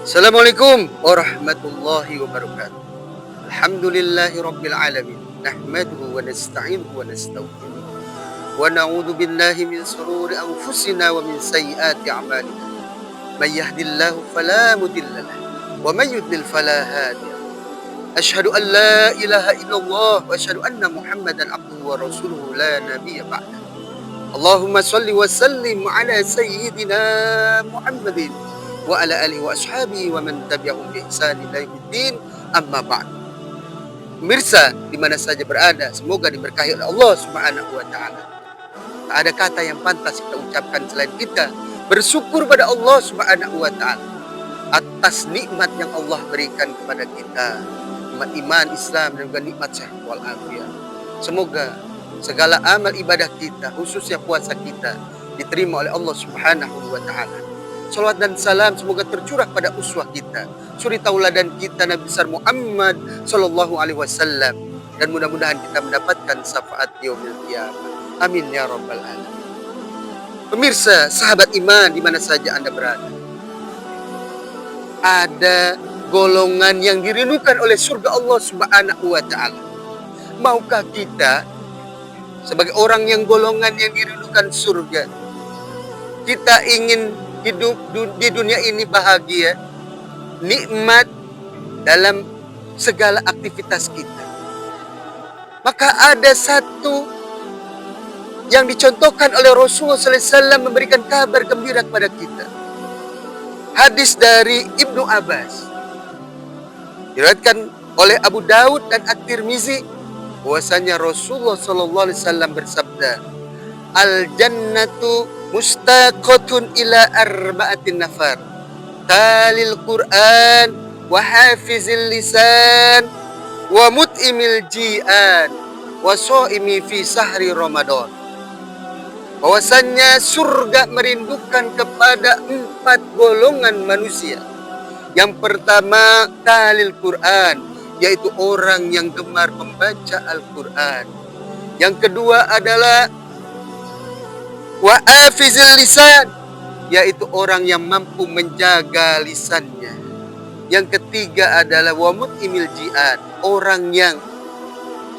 Assalamualaikum warahmatullahi wabarakatuh. Alhamdulillahi rabbil alamin. Nahmaduhu wa nasta'inuhu wa nastaghfiruh. Wa na'udzu billahi min shururi anfusina wa min sayyiati a'malina. May yahdihillahu fala mudilla lahu wa may yudlil fala hadiya lahu. Asyhadu an la ilaha illallah wa asyhadu anna Muhammadan abduhu wa rasuluhu la nabiyya ba'da. Allahumma shalli wa sallim ala sayyidina Muhammadin wa ala alihi wa ashabihi wa man tabi'ahum bi ihsan ila yaumiddin, amma ba'd. Pemirsa di mana saja berada, semoga diberkahi oleh Allah Subhanahu wa taala. Tak ada kata yang pantas kita ucapkan selain kita bersyukur pada Allah Subhanahu wa taala atas nikmat yang Allah berikan kepada kita, nikmat iman Islam dan juga nikmat sehat wal afiat. Semoga segala amal ibadah kita, khususnya puasa kita, diterima oleh Allah Subhanahu wa taala. Salawat dan salam semoga tercurah pada uswah kita, suri tauladan kita Nabi besar Muhammad sallallahu alaihi wasallam, dan mudah-mudahan kita mendapatkan syafaat yaumil qiyamah. Amin ya rabbal alamin. Pemirsa, sahabat iman di mana saja Anda berada, ada golongan yang dirindukan oleh surga Allah Subhanahu wa taala. Maukah kita sebagai orang yang golongan yang dirindukan surga, kita ingin hidup di dunia ini bahagia, nikmat dalam segala aktivitas kita? Maka ada satu yang dicontohkan oleh Rasulullah SAW memberikan kabar gembira kepada kita. Hadis dari Ibnu Abbas, diriwayatkan oleh Abu Daud dan At-Tirmizi, bahwasanya Rasulullah SAW bersabda, "Al-jannatu mustaqatun ila arba'atin nafar, talil Qur'an wa hafizil lisan wa mut'imil ji'an wa shaimi fi sahri Ramadan." Bahwasannya surga merindukan kepada 4 golongan manusia. Yang pertama, talil Qur'an, yaitu orang yang gemar membaca Al-Quran. Yang kedua adalah wa hafizil lisan, yaitu orang yang mampu menjaga lisannya. Yang ketiga adalah wa mut'imil ji'an, orang yang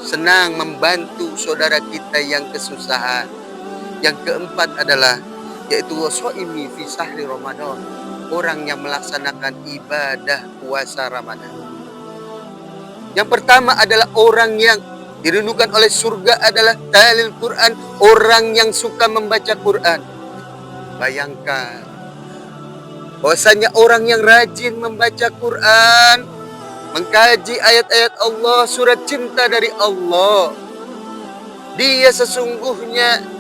senang membantu saudara kita yang kesusahan. Yang keempat adalah yaitu washaimi fi sahri Ramadan, orang yang melaksanakan ibadah puasa Ramadan. Yang pertama adalah orang yang dirindukan oleh surga adalah talil Quran, orang yang suka membaca Quran. Bayangkan bahwasanya orang yang rajin membaca Quran, mengkaji ayat-ayat Allah, surat cinta dari Allah, dia sesungguhnya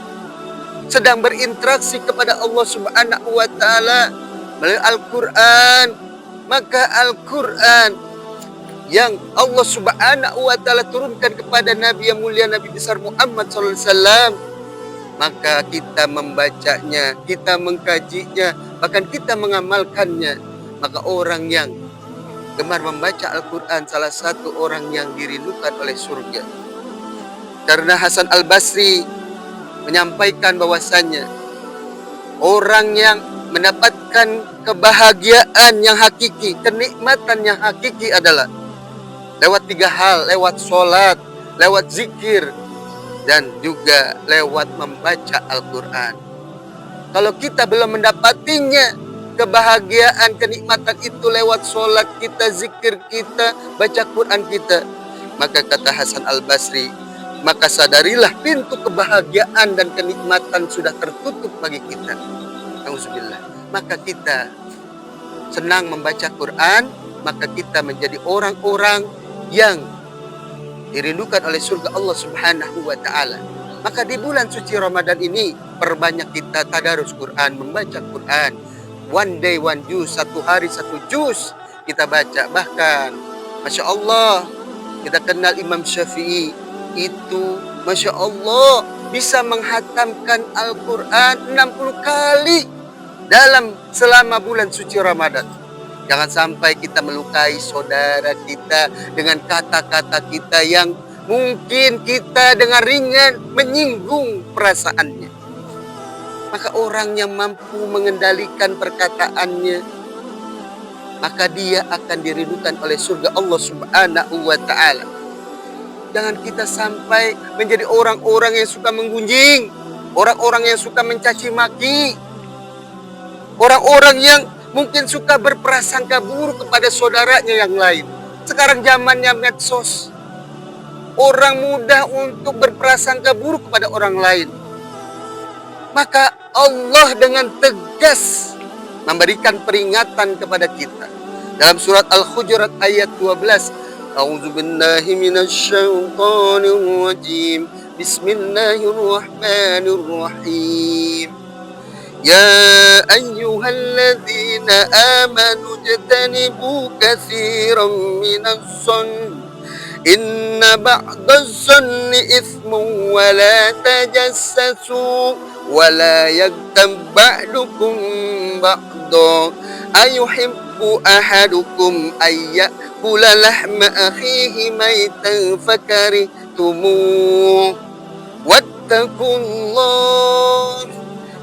sedang berinteraksi kepada Allah Subhanahu wa taala melalui Al-Quran. Maka Al-Quran yang Allah Subhanahu wa taala turunkan kepada Nabi yang mulia Nabi besar Muhammad sallallahu alaihi wasallam, maka kita membacanya, kita mengkajinya, bahkan kita mengamalkannya. Maka orang yang gemar membaca Al-Quran salah satu orang yang dirindukan oleh surga. Karena Hasan Al-Basri menyampaikan bahwasannya orang yang mendapatkan kebahagiaan yang hakiki, kenikmatan yang hakiki adalah lewat 3 hal, lewat sholat, lewat zikir, dan juga lewat membaca Al-Quran. Kalau kita belum mendapatinya, kebahagiaan, kenikmatan itu lewat sholat kita, zikir kita, baca Quran kita, maka kata Hasan Al-Basri, maka sadarilah pintu kebahagiaan dan kenikmatan sudah tertutup bagi kita. Nauzubillah. Maka kita senang membaca Quran, maka kita menjadi orang-orang yang dirindukan oleh surga Allah Subhanahu wa taala. Maka di bulan suci Ramadan ini perbanyak kita tadarus Quran, membaca Quran. One day one juz, 1 hari 1 juz kita baca. Bahkan Masya Allah, kita kenal Imam Syafi'i itu Masya Allah bisa menghatamkan Al-Quran 60 kali selama bulan suci Ramadan. Jangan sampai kita melukai saudara kita dengan kata-kata kita yang mungkin kita dengan ringan menyinggung perasaannya. Maka orang yang mampu mengendalikan perkataannya, maka dia akan dirindukan oleh surga Allah Subhanahu wa taala. Jangan kita sampai menjadi orang-orang yang suka menggunjing, orang-orang yang suka mencaci maki, orang-orang yang mungkin suka berprasangka buruk kepada saudaranya yang lain. Sekarang zamannya medsos. Orang mudah untuk berprasangka buruk kepada orang lain. Maka Allah dengan tegas memberikan peringatan kepada kita. Dalam surat Al-Hujurat ayat 12. A'udzu billahi minasyaitonir rajim. Bismillahirrahmanirrahim. Ya ayyuhalladzina amanu ijtanibu katsiran minadh-dhanni inna ba'dadh-dhanni itsmun wa la tajassasu wa la yaghtab ba'dukum ba'dha ayuhibbu ahadukum ayyakula lahma akhihi maytan fakarihtumuh wattaqullah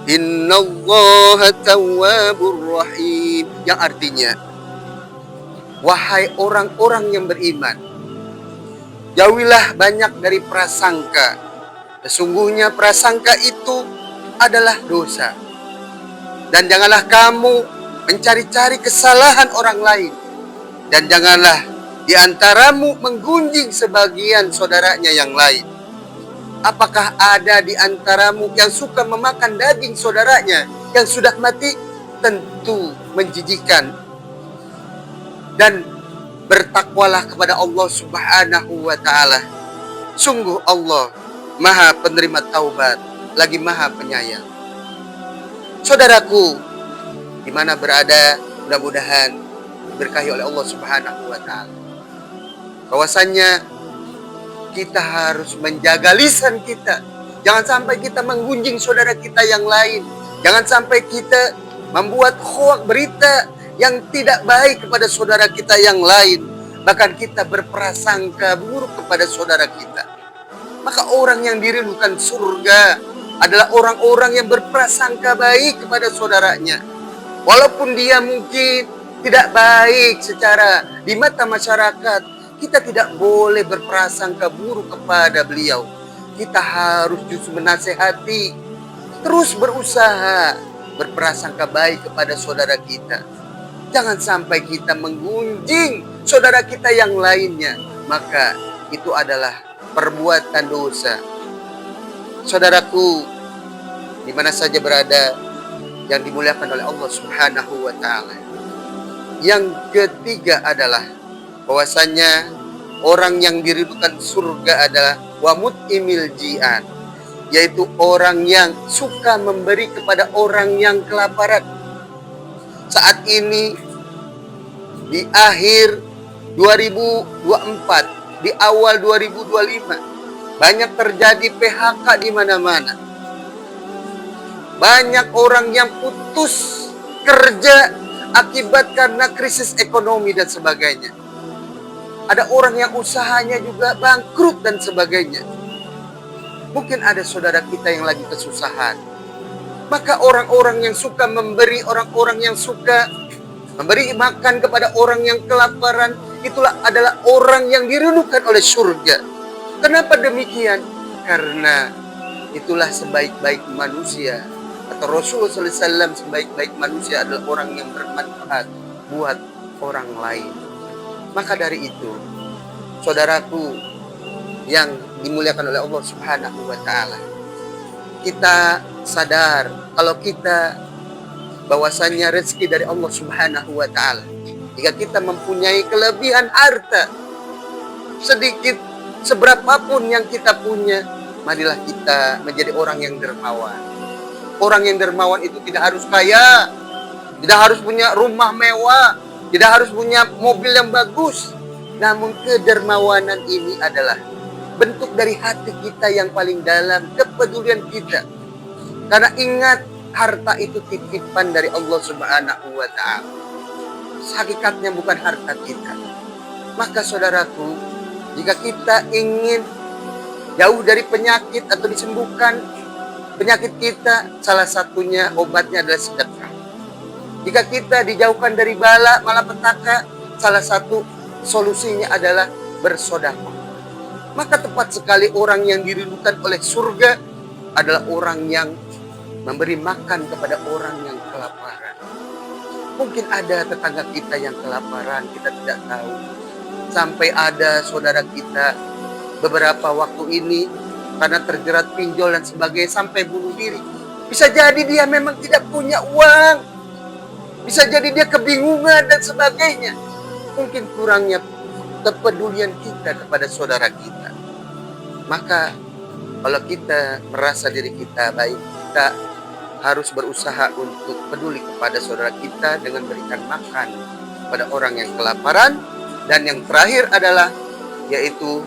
innallaha tawwabur rahim, yang artinya, wahai orang-orang yang beriman, jauhilah banyak dari prasangka. Sesungguhnya prasangka itu adalah dosa. Dan janganlah kamu mencari-cari kesalahan orang lain. Dan janganlah di antaramu menggunjing sebagian saudaranya yang lain. Apakah ada di antaramu yang suka memakan daging saudaranya yang sudah mati? Tentu menjijikan. Dan bertakwalah kepada Allah Subhanahu wa taala. Sungguh Allah Maha penerima taubat, lagi Maha penyayang. Saudaraku, di mana berada, mudah-mudahan diberkahi oleh Allah Subhanahu wa taala. Bahwasannya kita harus menjaga lisan kita. Jangan sampai kita menggunjing saudara kita yang lain. Jangan sampai kita membuat hoak berita yang tidak baik kepada saudara kita yang lain. Bahkan kita berprasangka buruk kepada saudara kita. Maka orang yang dirindukan surga adalah orang-orang yang berprasangka baik kepada saudaranya. Walaupun dia mungkin tidak baik secara di mata masyarakat, kita tidak boleh berprasangka buruk kepada beliau. Kita harus justru menasehati, terus berusaha berprasangka baik kepada saudara kita. Jangan sampai kita menggunjing saudara kita yang lainnya, maka itu adalah perbuatan dosa. Saudaraku, di mana saja berada, yang dimuliakan oleh Allah Subhanahu wa taala. Yang ketiga adalah bahwasanya orang yang dirindukan surga adalah wamut'imil ji'an, yaitu orang yang suka memberi kepada orang yang kelaparan. Saat ini di akhir 2024, di awal 2025, banyak terjadi PHK di mana-mana. Banyak orang yang putus kerja akibat karena krisis ekonomi dan sebagainya. Ada orang yang usahanya juga bangkrut dan sebagainya. Mungkin ada saudara kita yang lagi kesusahan. Maka orang-orang yang suka memberi, orang-orang yang suka memberi makan kepada orang yang kelaparan, itulah adalah orang yang dirindukan oleh surga. Kenapa demikian? Karena itulah sebaik-baik manusia. Atau Rasulullah SAW, sebaik-baik manusia adalah orang yang bermanfaat buat orang lain. Maka dari itu, saudaraku yang dimuliakan oleh Allah Subhanahu wa taala, kita sadar kalau kita bahwasannya rezeki dari Allah Subhanahu wa taala. Jika kita mempunyai kelebihan harta sedikit seberapapun yang kita punya, marilah kita menjadi orang yang dermawan. Orang yang dermawan itu tidak harus kaya, tidak harus punya rumah mewah, tidak harus punya mobil yang bagus. Namun kedermawanan ini adalah bentuk dari hati kita yang paling dalam, kepedulian kita. Karena ingat, harta itu titipan dari Allah Subhanahu wa ta'ala. Hakikatnya bukan harta kita. Maka saudaraku, jika kita ingin jauh dari penyakit atau disembuhkan penyakit kita, salah satunya obatnya adalah sedekah. Jika kita dijauhkan dari bala malapetaka, salah satu solusinya adalah bersedekah. Maka tepat sekali orang yang dirindukan oleh surga adalah orang yang memberi makan kepada orang yang kelaparan. Mungkin ada tetangga kita yang kelaparan, kita tidak tahu. Sampai ada saudara kita beberapa waktu ini karena terjerat pinjol dan sebagainya sampai bunuh diri. Bisa jadi dia memang tidak punya uang. Bisa jadi dia kebingungan dan sebagainya. Mungkin kurangnya kepedulian kita kepada saudara kita. Maka kalau kita merasa diri kita baik, kita harus berusaha untuk peduli kepada saudara kita dengan berikan makan kepada orang yang kelaparan. Dan yang terakhir adalah yaitu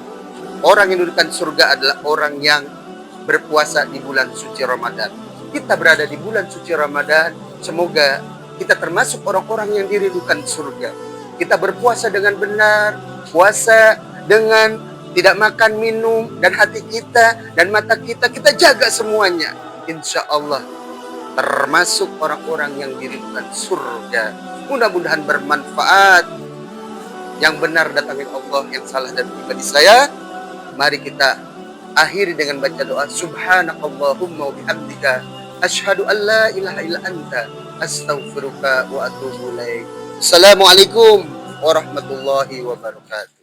orang yang didudukan surga adalah orang yang berpuasa di bulan suci Ramadan. Kita berada di bulan suci Ramadan, semoga kita termasuk orang-orang yang dirindukan surga. Kita berpuasa dengan benar, puasa dengan tidak makan minum, dan hati kita dan mata kita jaga semuanya. Insya Allah termasuk orang-orang yang dirindukan surga. Mudah-mudahan bermanfaat. Yang benar datangin Allah, yang salah dan pribadi saya. Mari kita akhiri dengan baca doa subhanakallahumma wa bihamdika asyhadu an la ilaha illa anta astaghfiruka wa atubu ilaik. Assalamualaikum warahmatullahi wabarakatuh.